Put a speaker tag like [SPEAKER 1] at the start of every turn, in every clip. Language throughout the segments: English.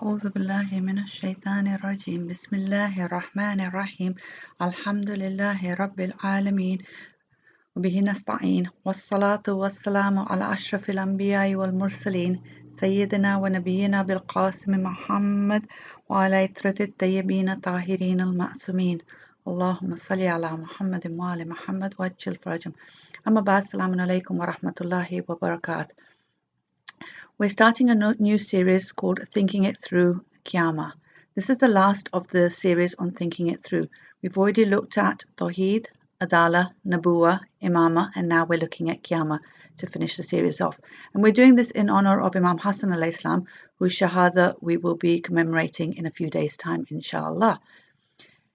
[SPEAKER 1] أعوذ بالله من الشيطان الرجيم بسم الله الرحمن الرحيم الحمد لله رب العالمين وبه نستعين والصلاة والسلام على أشرف الأنبياء والمرسلين سيدنا ونبينا بالقاسم محمد وعلى إترة الطيبين الطاهرين المعصومين اللهم صل على محمد وآل محمد وعجل فرجهم أما بعد السلام عليكم ورحمة الله وبركاته. We're starting a new series called Thinking It Through, Qiyamah. This is the last of the series on Thinking It Through. We've already looked at Tawheed, Adala, Nabuwa, Imama, and now we're looking at Qiyamah to finish the series off. And we're doing this in honor of Imam Hassan alayhi salam, whose Shahada we will be commemorating in a few days' time, inshallah.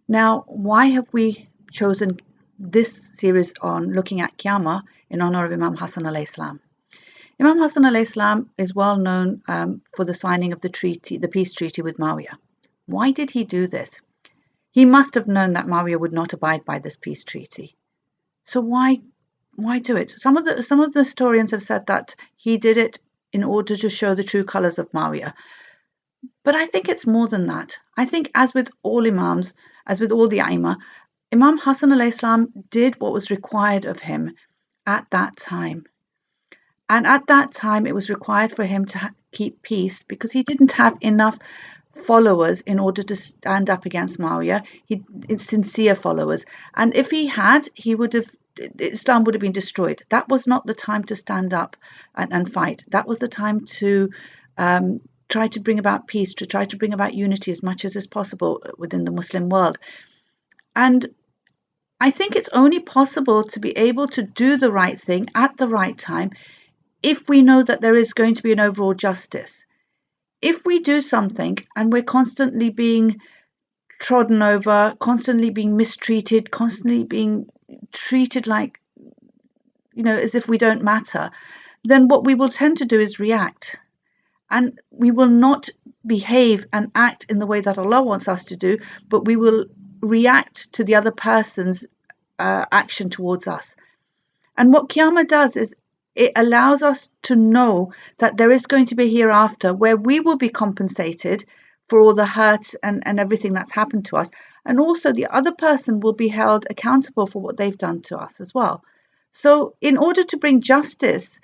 [SPEAKER 1] Now, why have we chosen this series on looking at Qiyamah in honor of Imam Hassan alayhi salam? Imam Hassan alayhi salam is well known for the signing of the peace treaty with Muawiyah. Why did he do this? He must have known that Muawiyah would not abide by this peace treaty. So why do it? Some of the historians have said that he did it in order to show the true colours of Muawiyah. But I think it's more than that. I think as with all Imams, as with all the Aima, Imam Hassan alayhi salam did what was required of him at that time. And at that time, it was required for him to keep peace because he didn't have enough followers in order to stand up against Muawiyah. It's sincere followers. And if he had, Islam would have been destroyed. That was not the time to stand up and fight. That was the time to try to bring about peace, to try to bring about unity as much as is possible within the Muslim world. And I think it's only possible to be able to do the right thing at the right time if we know that there is going to be an overall justice. If we do something and we're constantly being trodden over, constantly being mistreated, constantly being treated like, as if we don't matter, then what we will tend to do is react. And we will not behave and act in the way that Allah wants us to do, but we will react to the other person's action towards us. And what Qiyamah does is it allows us to know that there is going to be a hereafter where we will be compensated for all the hurt and everything that's happened to us. And also the other person will be held accountable for what they've done to us as well. So in order to bring justice,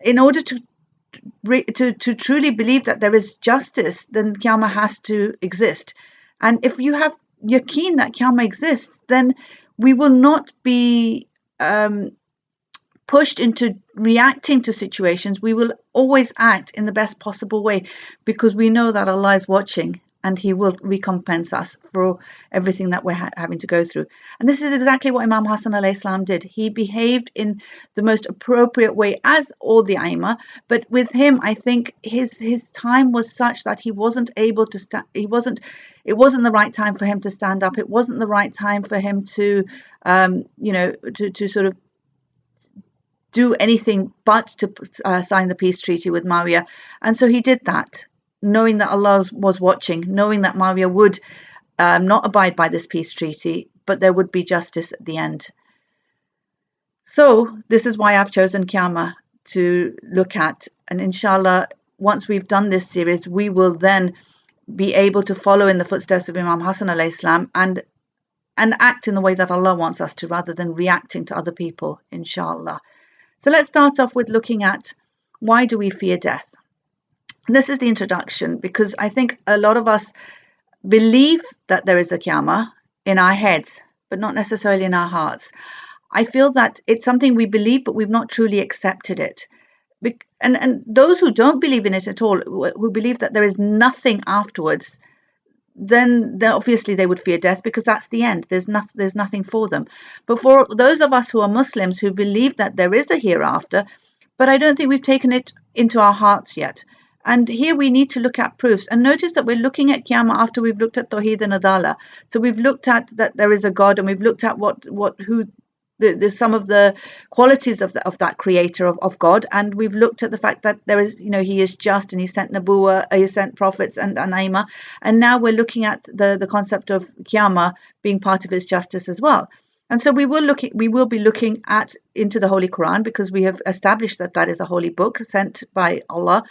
[SPEAKER 1] in order to truly believe that there is justice, then Qiyamah has to exist. And if you have yaqeen that Qiyamah exists, then we will not be pushed into reacting to situations. We will always act in the best possible way because we know that Allah is watching and He will recompense us for everything that we're having to go through. And this is exactly what Imam Hassan alayhi salam did. He behaved in the most appropriate way, as all the Aima, but with him, I think his time was such that he wasn't able to it wasn't the right time for him to stand up. It wasn't the right time for him to to sort of do anything but to sign the peace treaty with Muawiyah. And so he did that, knowing that Allah was watching, knowing that Muawiyah would not abide by this peace treaty, but there would be justice at the end. So this is why I've chosen Qiyamah to look at. And inshallah, once we've done this series, we will then be able to follow in the footsteps of Imam Hassan alayhi salam and act in the way that Allah wants us to, rather than reacting to other people, inshallah. So let's start off with looking at why do we fear death? And this is the introduction, because I think a lot of us believe that there is a Qiyamah in our heads, but not necessarily in our hearts. I feel that it's something we believe, but we've not truly accepted it. And those who don't believe in it at all, who believe that there is nothing afterwards, then obviously they would fear death, because that's the end. There's nothing for them. But for those of us who are Muslims who believe that there is a hereafter, but I don't think we've taken it into our hearts yet. And here we need to look at proofs. And notice that we're looking at Qiyamah after we've looked at Tawheed and Adala. So we've looked at that there is a God, and we've looked at some of the qualities of that creator of God, and we've looked at the fact that there is, He is just, and He sent Nabuwa, He sent prophets and Aima, and now we're looking at the concept of Qiyamah being part of His justice as well. And so we will be looking into the Holy Quran, because we have established that is a holy book sent by Allah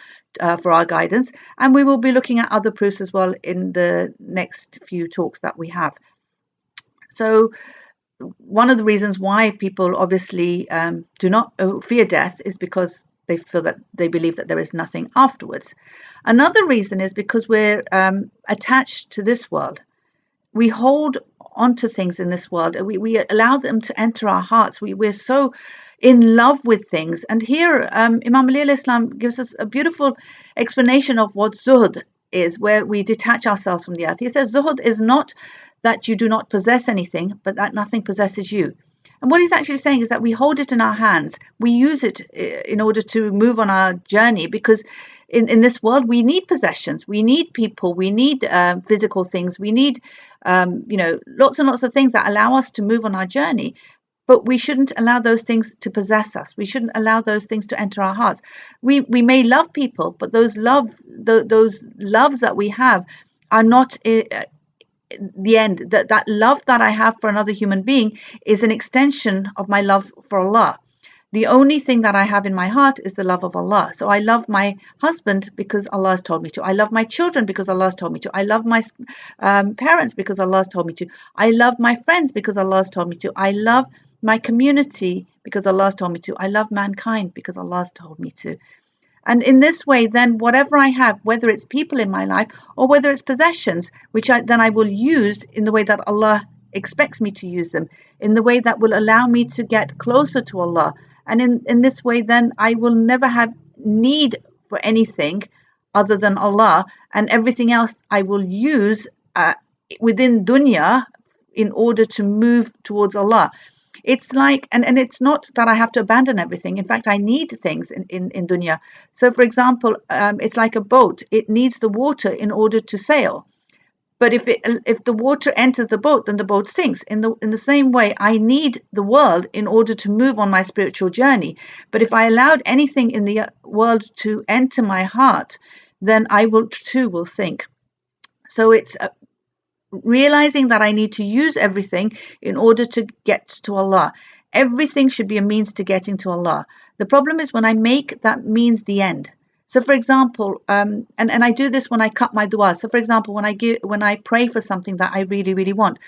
[SPEAKER 1] for our guidance, and we will be looking at other proofs as well in the next few talks that we have. So one of the reasons why people obviously do not fear death is because they feel that they believe that there is nothing afterwards. Another reason is because we're attached to this world. We hold onto things in this world. We allow them to enter our hearts. We're so in love with things. And here Imam Ali al-Islam gives us a beautiful explanation of what zuhud is, where we detach ourselves from the earth. He says zuhud is not that you do not possess anything, but that nothing possesses you. And what he's actually saying is that we hold it in our hands. We use it in order to move on our journey, because in this world we need possessions, we need people, we need physical things, we need lots and lots of things that allow us to move on our journey. But we shouldn't allow those things to possess us. We shouldn't allow those things to enter our hearts. We may love people, but those loves that we have are not the end. That love that I have for another human being is an extension of my love for Allah. The only thing that I have in my heart is the love of Allah. So I love my husband because Allah has told me to. I love my children because Allah has told me to. I love my parents because Allah has told me to. I love my friends because Allah has told me to. I love my community because Allah has told me to. I love mankind because Allah has told me to. And in this way, then whatever I have, whether it's people in my life or whether it's possessions, which I will use in the way that Allah expects me to use them, in the way that will allow me to get closer to Allah. And in this way, then I will never have need for anything other than Allah, and everything else I will use within dunya in order to move towards Allah. It's like, and it's not that I have to abandon everything. In fact, I need things in dunya. So, for example, it's like a boat. It needs the water in order to sail. But if the water enters the boat, then the boat sinks. In the same way, I need the world in order to move on my spiritual journey. But if I allowed anything in the world to enter my heart, then I will sink. So it's realizing that I need to use everything in order to get to Allah. Everything should be a means to getting to Allah. The problem is when I make that means the end. So, for example, and I do this when I cut my dua. So, for example, when I pray for something that I really, really want.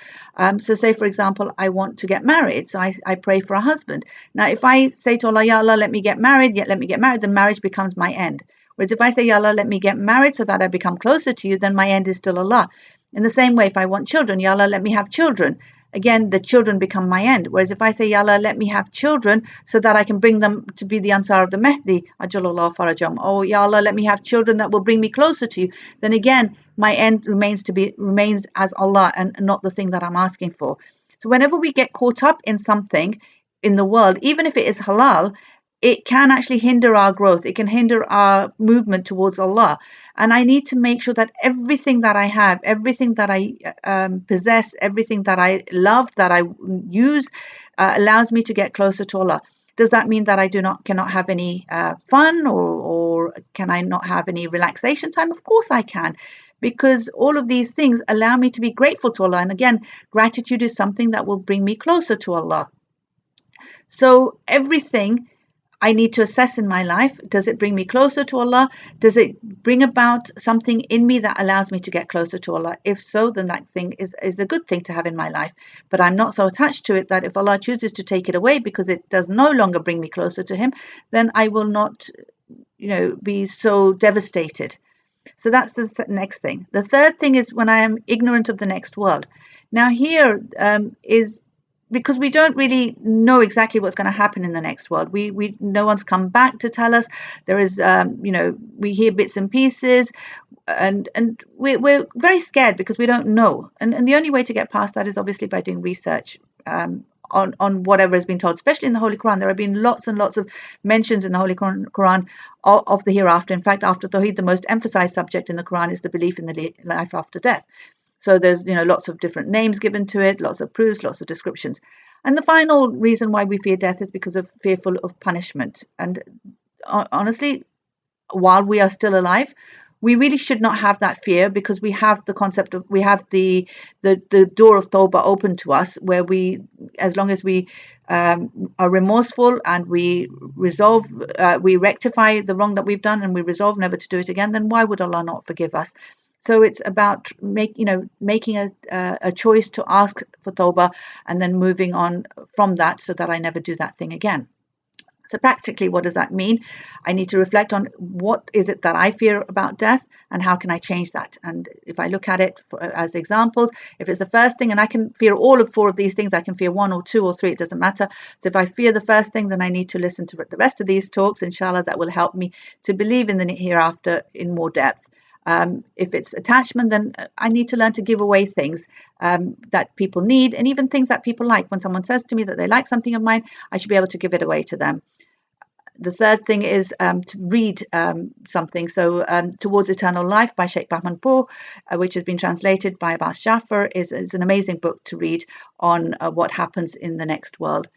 [SPEAKER 1] So, say, for example, I want to get married. So, I pray for a husband. Now, if I say to Allah, Ya Allah, let me get married, then marriage becomes my end. Whereas if I say, Ya Allah, let me get married so that I become closer to you, then my end is still Allah. In the same way, if I want children, Ya Allah, let me have children. Again, the children become my end. Whereas if I say, Ya Allah, let me have children so that I can bring them to be the Ansar of the Mahdi, Ajalallah Farajam. Oh, Ya Allah, let me have children that will bring me closer to you. Then again, my end remains as Allah and not the thing that I'm asking for. So whenever we get caught up in something in the world, even if it is halal, it can actually hinder our growth. It can hinder our movement towards Allah. And I need to make sure that everything that I have, everything that I possess, everything that I love, that I use, allows me to get closer to Allah. Does that mean that I cannot have any fun or can I not have any relaxation time? Of course I can, because all of these things allow me to be grateful to Allah. And again, gratitude is something that will bring me closer to Allah. So everything I need to assess in my life, does it bring me closer to Allah? Does it bring about something in me that allows me to get closer to Allah? If so, then that thing is a good thing to have in my life. But I'm not so attached to it that if Allah chooses to take it away because it does no longer bring me closer to Him, then I will not, be so devastated. So that's the next thing. The third thing is when I am ignorant of the next world. Now here is because we don't really know exactly what's going to happen in the next world. We no one's come back to tell us. There is, we hear bits and pieces, and we're very scared because we don't know. And the only way to get past that is obviously by doing research on whatever has been told, especially in the Holy Quran. There have been lots and lots of mentions in the Holy Quran of the hereafter. In fact, after Tawheed, the most emphasized subject in the Quran is the belief in the life after death. So there's lots of different names given to it, lots of proofs, lots of descriptions. And the final reason why we fear death is because of fearful of punishment. And honestly, while we are still alive, we really should not have that fear, because we have the concept of, we have the door of Tawbah open to us, where we, as long as we are remorseful and we resolve, we rectify the wrong that we've done and we resolve never to do it again, then why would Allah not forgive us? So it's about making a choice to ask for tawbah and then moving on from that so that I never do that thing again. So practically, what does that mean? I need to reflect on what is it that I fear about death and how can I change that? And if I look at it as examples, if it's the first thing, and I can fear all of four of these things, I can fear one or two or three, it doesn't matter. So if I fear the first thing, then I need to listen to the rest of these talks. Inshallah, that will help me to believe in the hereafter in more depth. If it's attachment, then I need to learn to give away things that people need, and even things that people like. When someone says to me that they like something of mine, I should be able to give it away to them. The third thing is to read something. So Towards Eternal Life by Sheikh Bahmanpur, which has been translated by Abbas Jaffer, is an amazing book to read on what happens in the next world.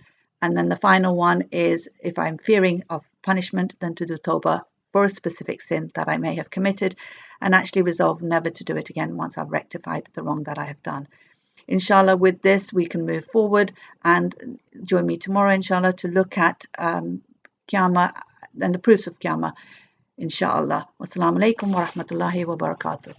[SPEAKER 1] And then the final one is, if I'm fearing of punishment, then to do tawbah for a specific sin that I may have committed and actually resolve never to do it again once I've rectified the wrong that I have done. Inshallah, with this we can move forward, and join me tomorrow, inshallah, to look at Qiyamah and the proofs of Qiyamah, inshallah. Wassalamu alaikum wa rahmatullahi wa barakatuh.